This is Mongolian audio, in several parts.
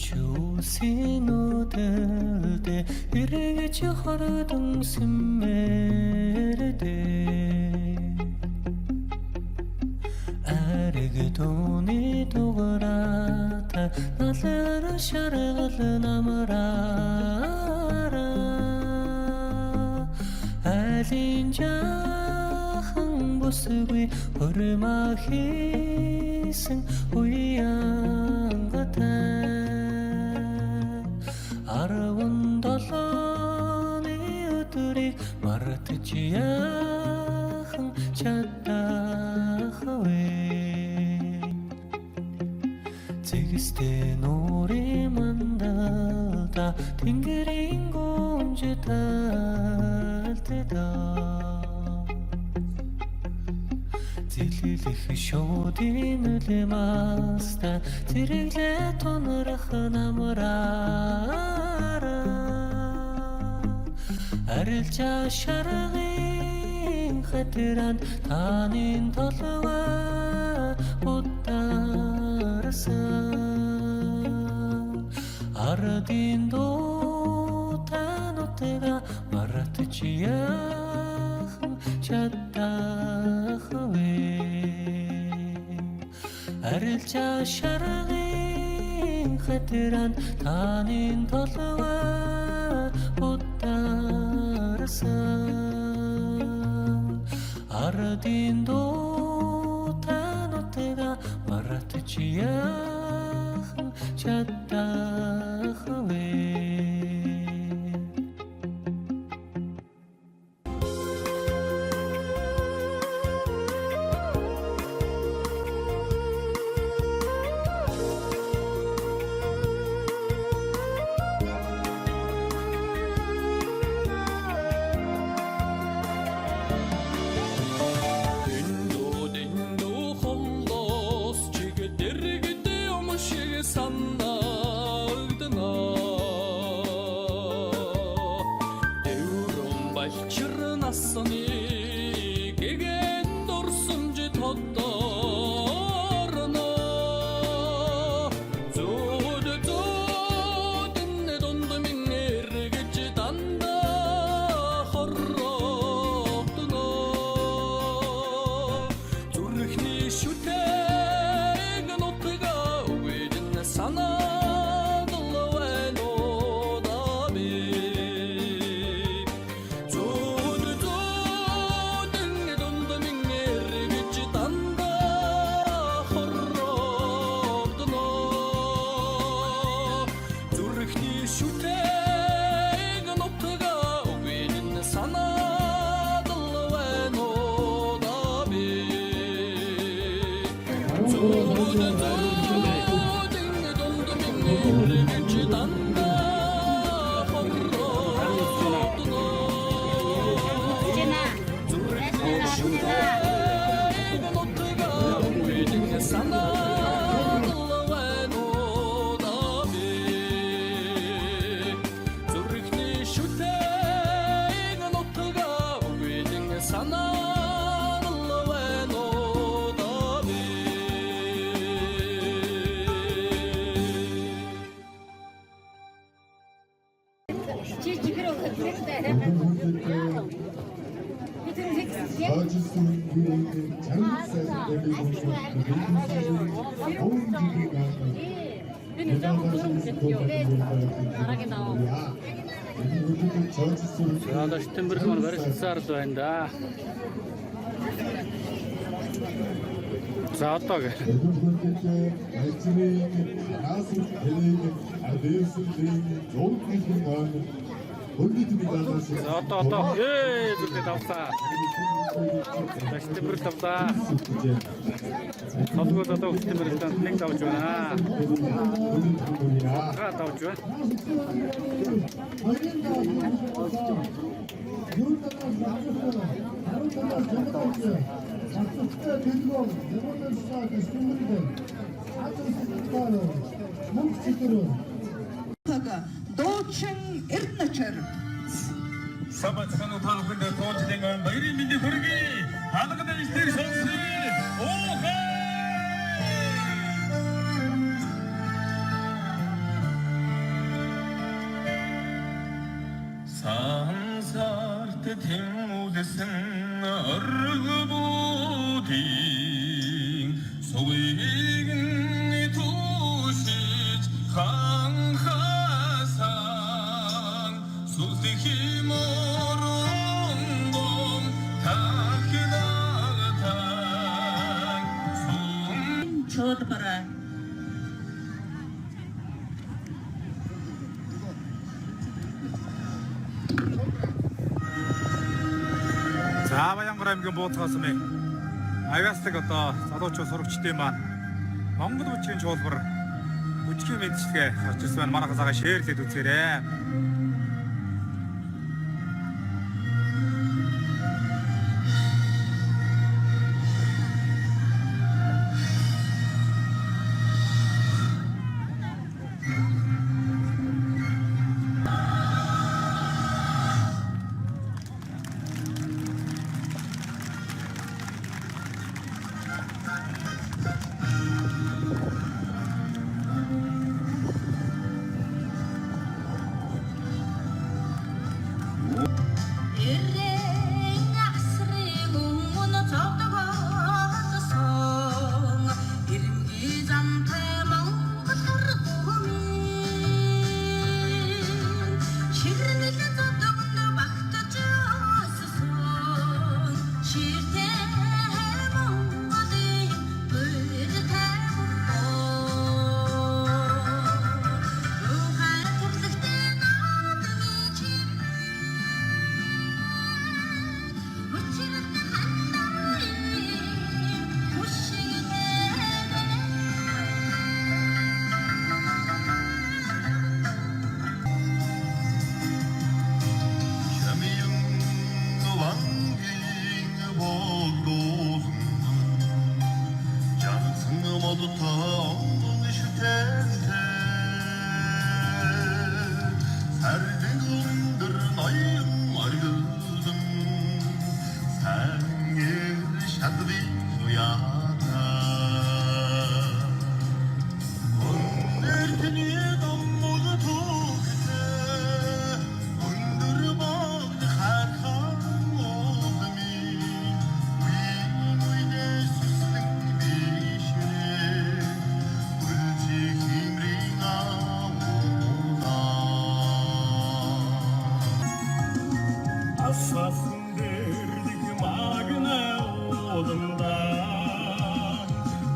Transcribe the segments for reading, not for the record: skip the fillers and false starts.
Чусинуудад эргэж хордон сэмэрдэ ариг дууны дугарата налар шаргал намраараа алин жахан босгүй хормаа хийсэн уянгатай 17-ны өдрийг мартаж яахан чадах вэ зэгстэй нуурын мандалда тэнгэрийн гүнж талтдаа зэлэлэх шуудын үлэмаста зэрэглээ тунрах намраараа арилжаа шаргын хатиранд танын толгой ударсан ардын дутанутга мартаж яахан чадах вэ арилжаа шаргын хатиранд танын толгой ударсан ардын дутанутга мартаж яахан чадах вэ За Штэмбэрг маань барилсаар л байна да. За одоо гэ. За одоо зүрхээ давсаа. Штэмбэрг давсаа. Толгой одоо Штэмбэргт нэг давж байна. Давж байна. Дуучин эрдэнэчэр Сабацхан утаалганд тоочдэн баярын мэндийг хүргэе. Хаалгад ихтэй сонсъё. Оохоо 땡무대생 얼르보딩 소위긴 도시 강하상 소득히 모롱봉 다키다탄 छोट पड़ा За Баянгарын бууцгаасмын авиастик одоо залуучууд сурагчдын маань Монгол бичгийн чуулбар бүжгийн мэдчилгээ гарч ирсэн байна. Манай хасаага шеэрлээд үзээрэй.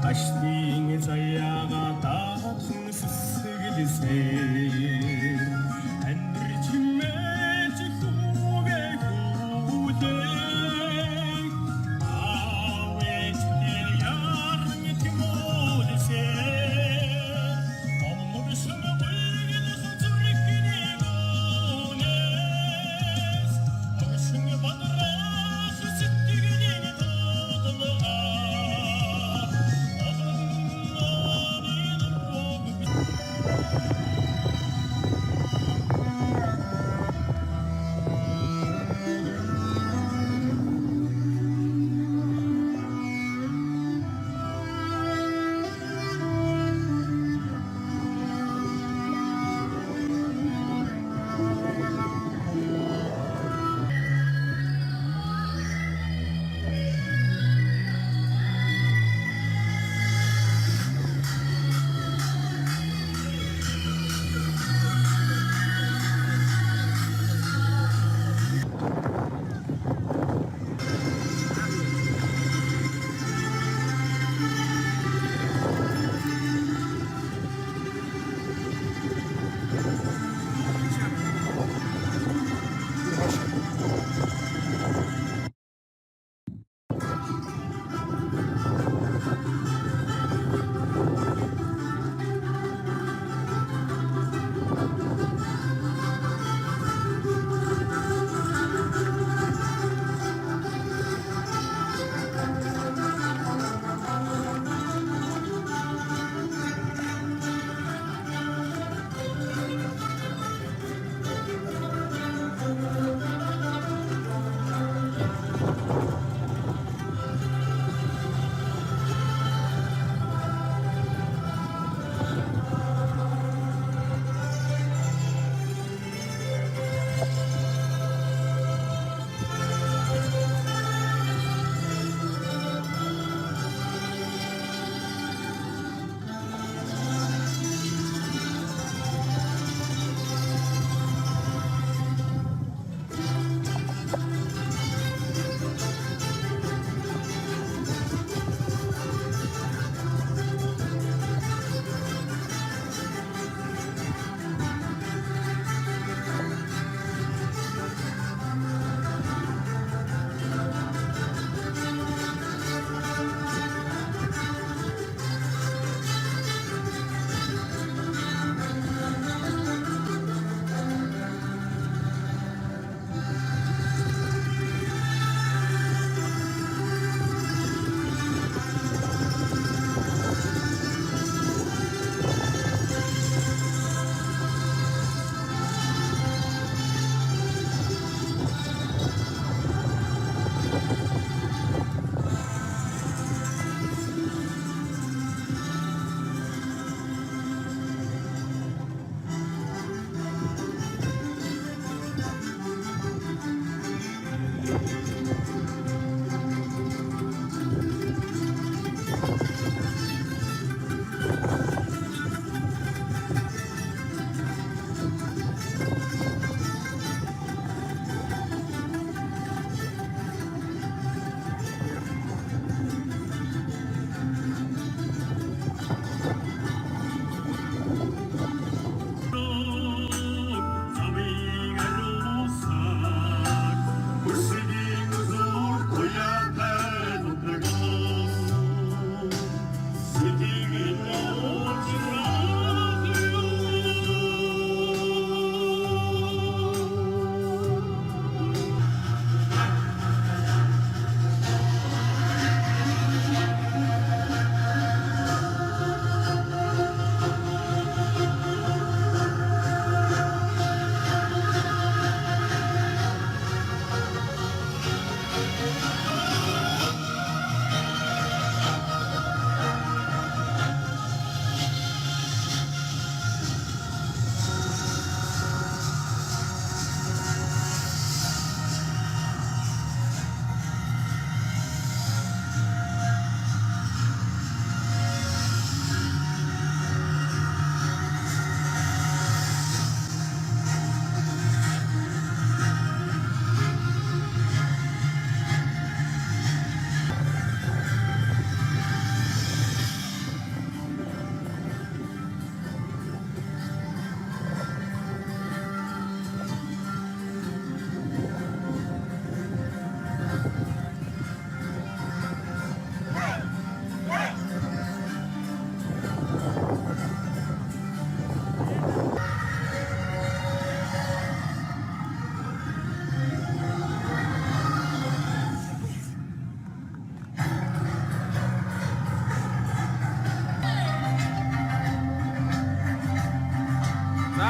Açtığın ayağa dağıtın süsgülse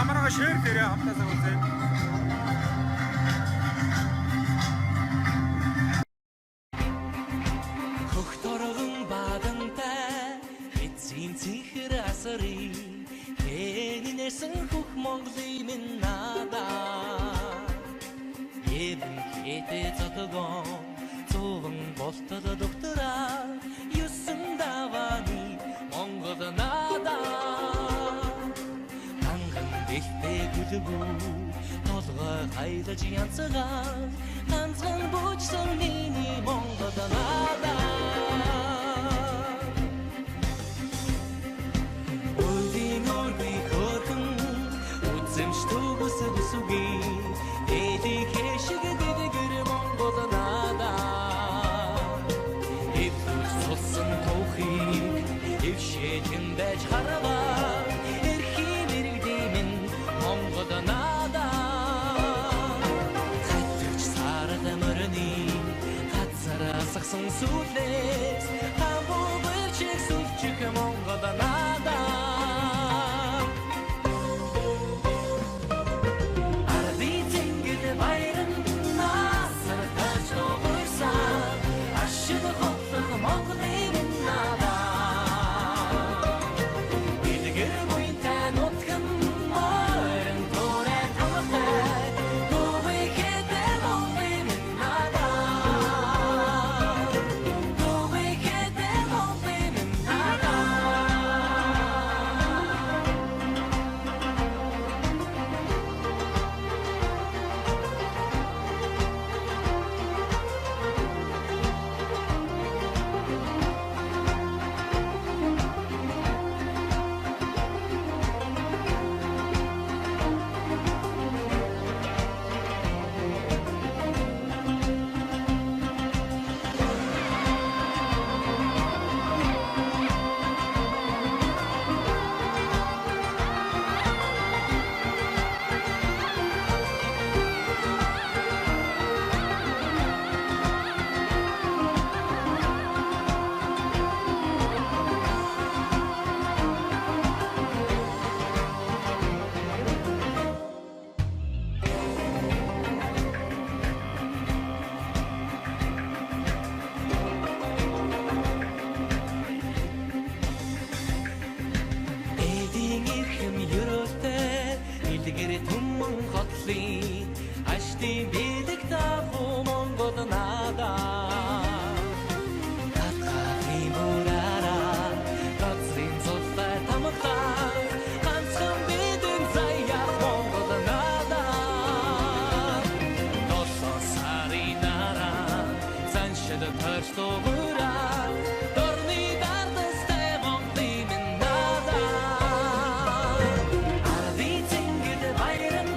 манайга шеэр дээрээ хамтаасаа үзье. Хөхторгон бадантай эцсийн цэнхэр асарын хэнинэсэн хөх Монголын минь надаа Эвэн хэтэ цотогон цуван болтол доктораа юусэн даваны Монгол надаа Танган бэлтэй гүлгүү толгой хайлаж янцгаа ганцхан бүжсэн миний Монгол надаа Сүлээс хамбогч сүлчиг Монгол надаа Ардын зингид баярын насар таж өгөрсөн ашиг хотлох Монголын надаа Эдгэр буйнтай нутган морин төрэ тамахтай Төвэй хэдэ Монголын надаа Аштын бэлэг даху Монгол надаа Татхагийн бураараа Газрын зултай тамхаа Ганцхан бидэн заяа Монгол надаа Досон сарын нараа Заншид тарч тугураа Дорны дардастай Монголын надаа Ардын зингид баярын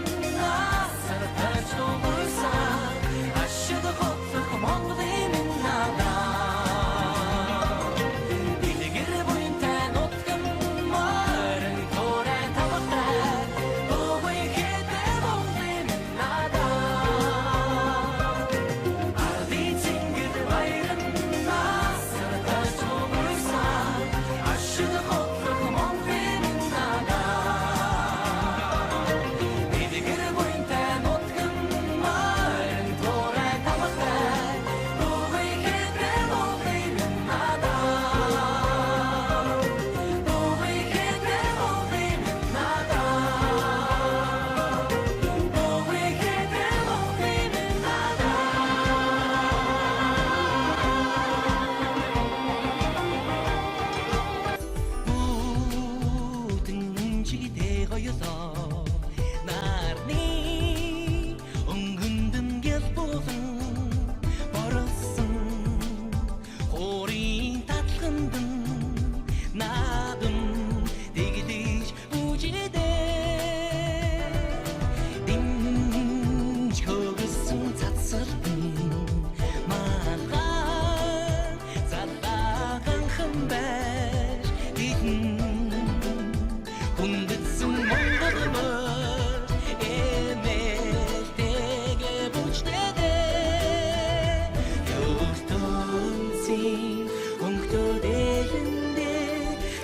Өнгөдөлөндөө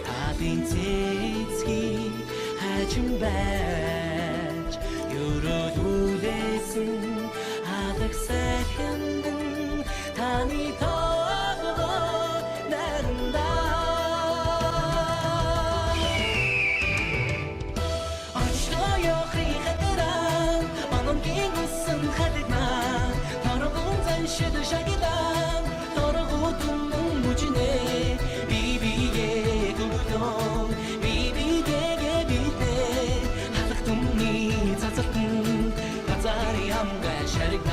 та бинцэцгийг хайж байна 부르두레슨 아득 새현든 단이 더하고 나른다 어시도요 흐이하더란 어놈기 무슨 하드나 더러운 잔시도 샤기단 더러고 둥둥 무지네 비비게 구부동 비비게게 비대 하닥둥이 자작둥 가자리 암가 샤리가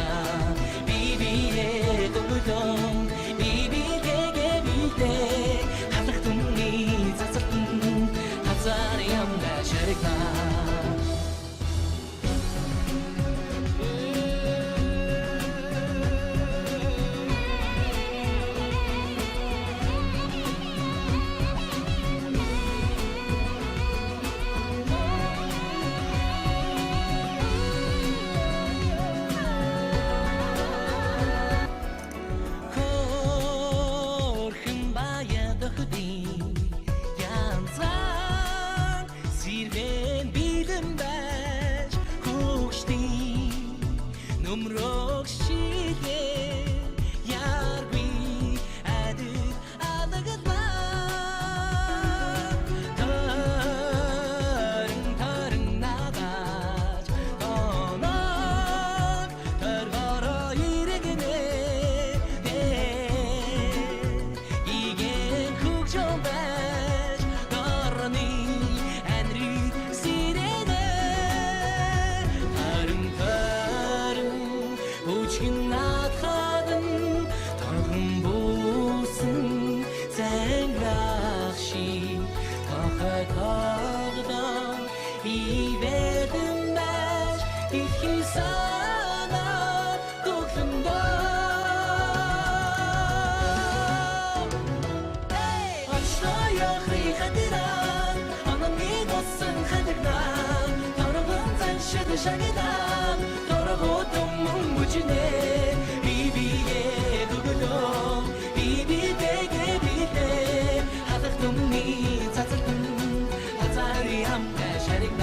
비비게 구부동 비비게게 비대 하닥둥이 자작둥 가자리 암가 샤리가 샤기다 더러고 똥문 무지네 비비게 구부동 비비되게 비대 하닥둥이 자작둥 하자리 함가 샤리가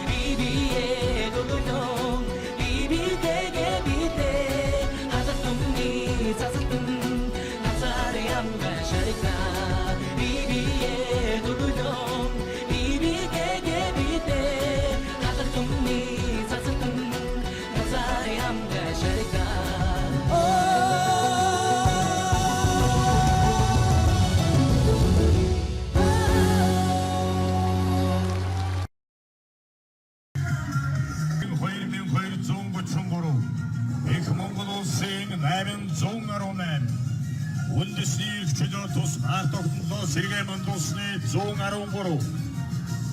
비비게 구부동 비비되게 비대 하닥둥이 자작둥 하자리 함가 샤리가 비비게 구부동 비비되게 비대 하닥둥이 자작둥 하자리 함가 샤리가 Høyre zongo chungoro. Ik mongodo sing namen zongaro men. Undesnil kjöjö tos artokndo sirgemen dosne zongaro goro.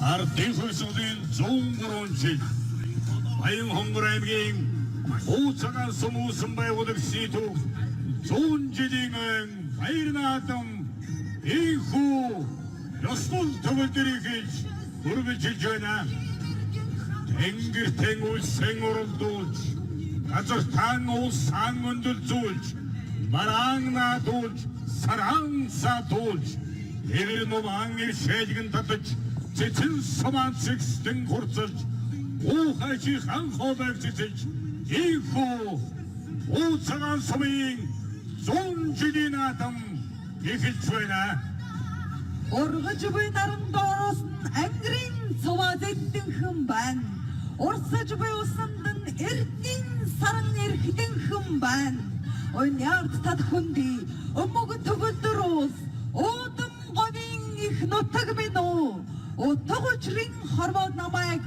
Артихусудин зонгорончил. Баян хонгораймгийн ууцагаан сумуусан байгуулах сэтүүх зуунжилийн баярнаатам ийхүү ёслол төвөлдрийг хийж өргөжилж байна. Тэнгэр тэнгүүл сэн уралдуулж, газар таан уус сан өндөлзүүлж, мараан наадуулж, сараан саадуулж, эвэр нумаан иршээлгэн татаж, цэцэн сумаан цэгстэн хурцалж, уухайчих анхообайг цэцэж, ийхүү ууцагаан сумын зуун жилийн наадам эхэлж байна. Ургаж буй наран доороос нь ангирын цуваа зэддэнхэн байна. Урсаж буй усандан эрдний саран эрхдэнхэн байна. Ойнярд тад хүндий өмөг төгөлдрөөс уудам говийн их нутаг минь уу. Утга учрын хорвоод намайг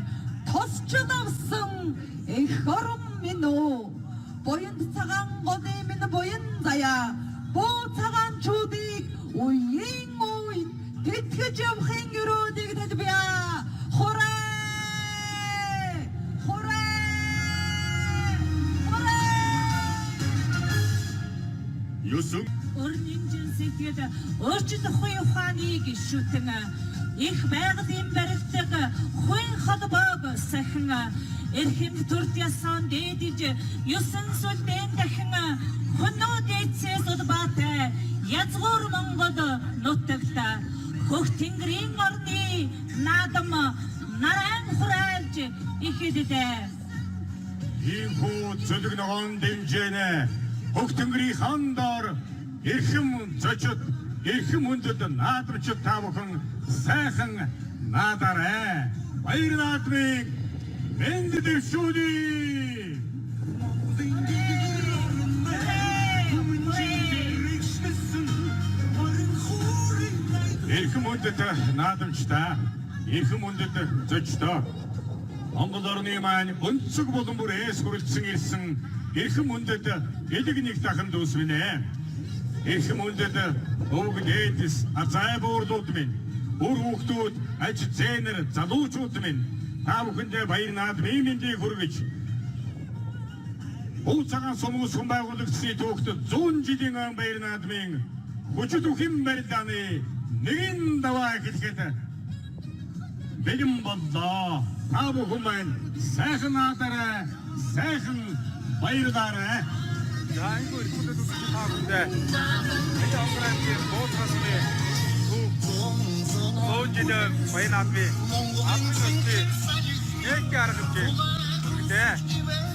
тосчод авсан их орон минь уу. Буянд цагаан гоны минь буян заяа. Буу цагаанчуудыг үеийн үед тэтгэж явахын өрөөдийг тэлбэя. Хураа! Хураа! Хураа! Юусэн Өрнийн жинсэтгэд өөрчлөлт хуй ухааныг шүтэн их байгалийн барилдаг хуй холбоог сахин эрхэм төрд ясан дээдж 9 сүлдэн дахин хоноо дээцээс улбаатай язгуур Монгол нутагт хөх тэнгэрийн орны наадам наран хураалж ихэддээ Ийхүү зүлэг ногоон дэмжээнэ Хөгтөнгөрийн хан доор эрхэм зочид эрхэм хүндэт наадамчид та бүхэн сайхан наадаарай. Баяр наадмыг мэнд дэвшүүлье. Эрхэм хүндэт наадамчдаа эрхэм хүндэт зочдоо Монгол орны маань өнцөг болон бүр ээс хүрэлцэн ирсэн эрхэм хүндэт элэг нэг дахин дүүс минь ээ. Эрхэм хүндэт өвг дээдэс азай буурлууд минь бүр хүүхдүүд аж зээнэр залуучууд минь та бүхэндээ баяр наадмын мэндийг хүргэж Буу цагаан сумгуулсан байгуулагчдын түүхтэд 100 жилийн ан баяр наадмын хүчит үхэн барилдааны нэгэн даваа хэлэхэд бэлэн боллоо. Та бүхэн маань сайхан наадаарай, сайхан баярлаарай. За энэ үргэлжлүүлээд үзсэн та бүхэндээ энэ онгорын бууцгаасны Оожидэ баяр наадмын амжилттай яг аргач үүтэй.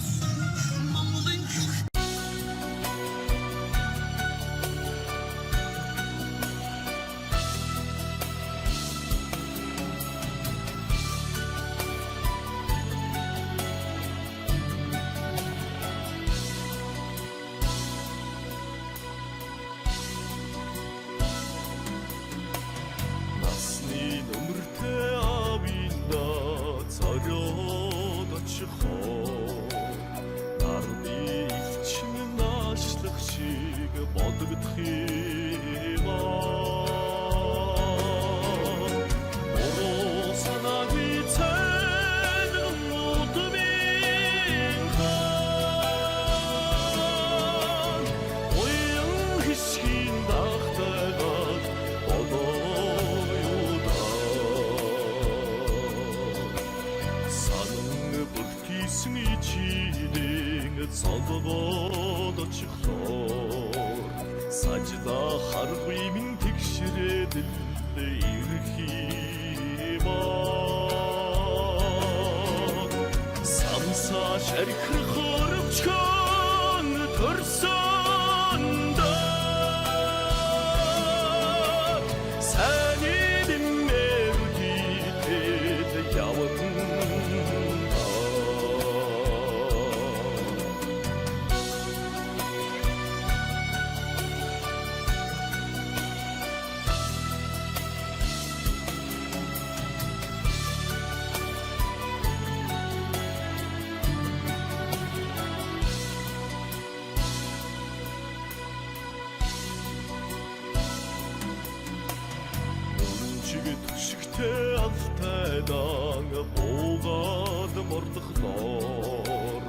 Алтайдан буугаад мордохноор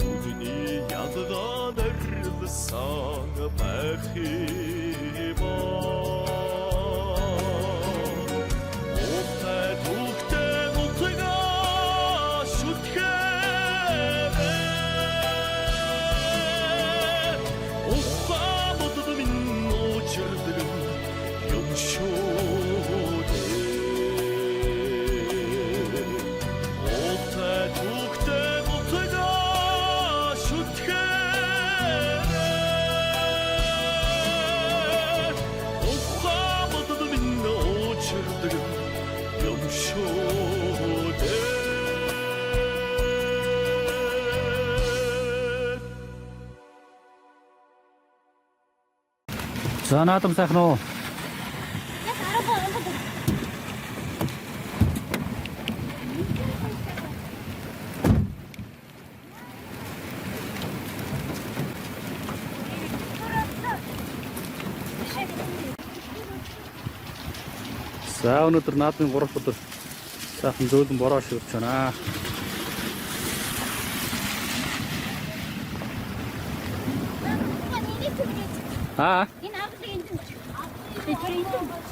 Үдний ядгаан арилсан байх юм Уутай түүхтэй нутгаа шүтгээрэ Ухаа бодод минь очирдэг юм шүү За наадам сайхан уу? За өнөөдөр наадмын 3 өдөр сайхан зөөлөн бороо шивэрч байна. Аа. Энэ авдаг энэ. Энэ.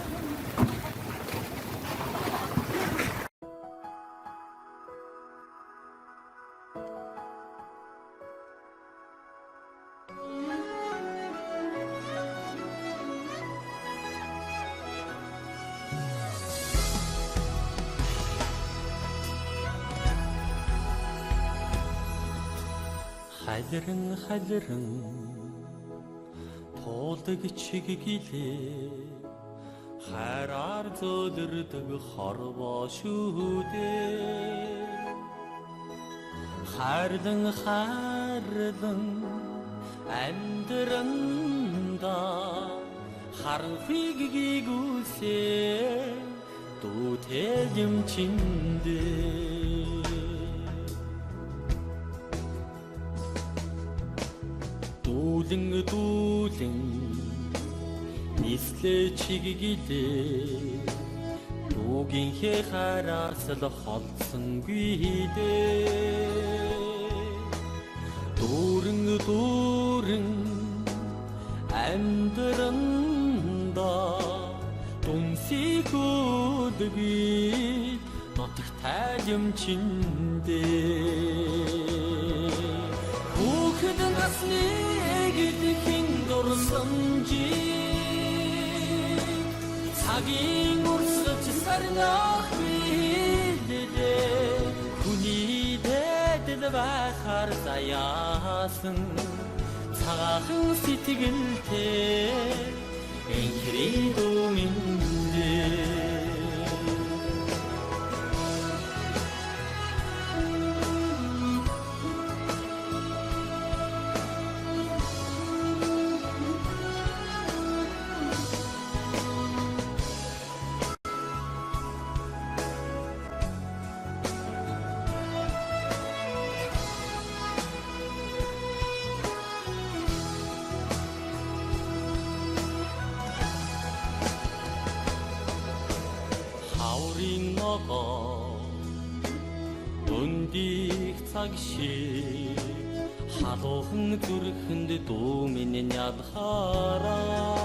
халиран туулдаг чиглэлээ хайраар зөөлрдөг хорвоо шүү дээ хайрлан амьдранда харанхыг гүйгүүлсээ дүүтэй юм чиндээ дүүлэн нислээ чиглэлээ дүүгийнхээ хараас л холсонгүй дээ дүүрэн амьдранда дүнсийг өдгий нутагтай юм чиндээ хүүхэд насны эгэдхийн дурсамжийг цагийн урсгаж сарнах билээ хүний дэдэл байхаар заяасан цагаахан сэтгэлтэй энхри дүминдээ өндих цаг шиг халуухан зүрхэнд дүүмэн ядхаараа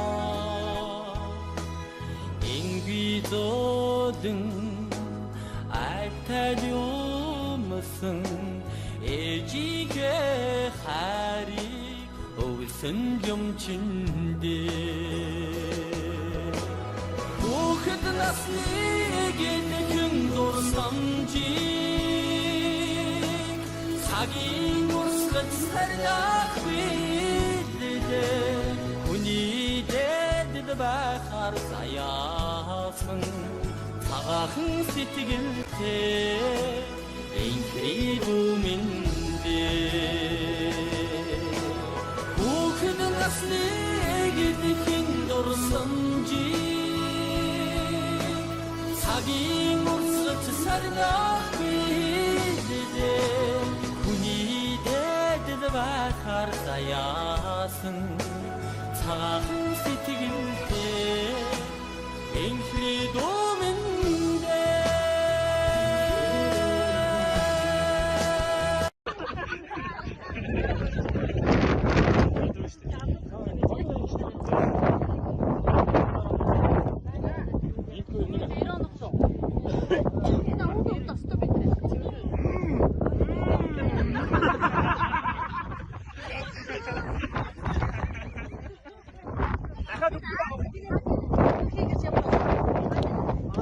инги зодэн айтай юмсан ээжигээ хариг өвсөн юм чиндээ хүүхэд насны эгэдхэн дурсамжийг цагийн урсгаж сарнах билээ хүний дэдэл байхаар заяасан цагаахан сэтгэлтэй энхри дүминдээ хүүхэд насны эгэдхэн дурсамжийг цагийн урсгаж сарнах билээ хүний дэдэл байхаар заяасан цагаахан сэтгэлтэй энхри дүминдээ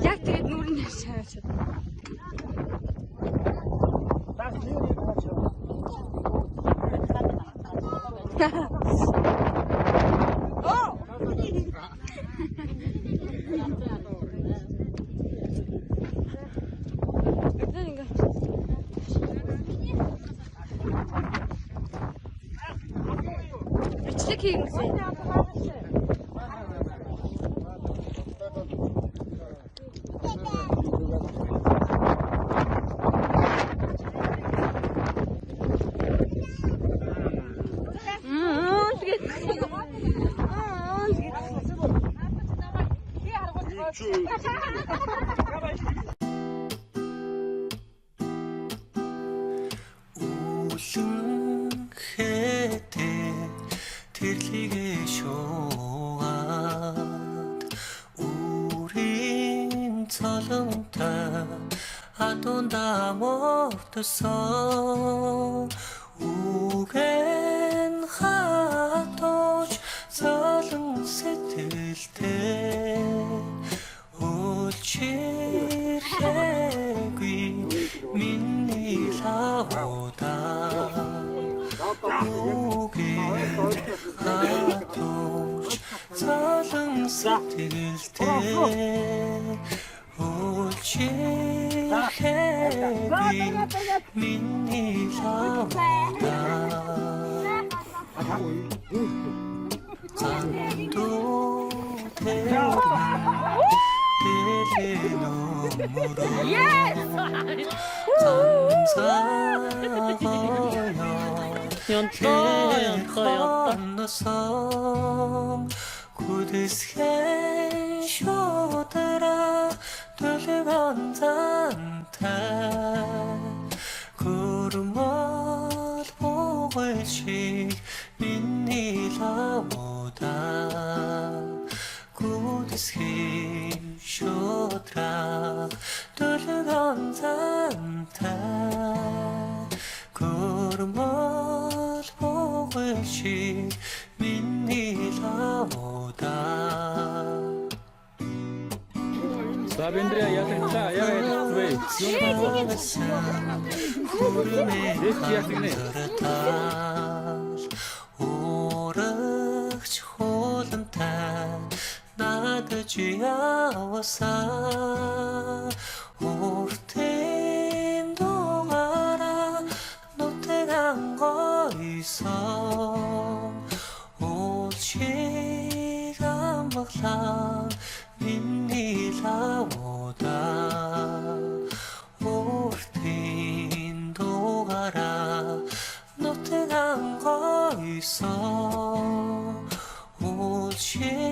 Яг тэгээд нүрэн яшаач. Бичлэг хийгсэн. Улан хэтэ тэрлигээ шуугаад үрийн цолонтой адунда мовтсон үгэн хатууч золон сэтгэлтэй улчирхээгүй миний лавуудаа гадууч золон сэтгэлтэй Улчирхэби миний лавда Зандуу Күдэсхэн шуудара төлөвөн зантай Гүрмөл богошиг миний лавда Күдэсхэн шуудара төлөвөн зантай Гүрмөл богошиг миний лавда За биндря ялгчлаа. Яа ялгцвэ. Урагч хууламтай надад явсаа Уртын дугаараа нутаг ангойсон Улчиг амглаа миний лавда Уртын дугаараа нутаг ангойсон Улчиг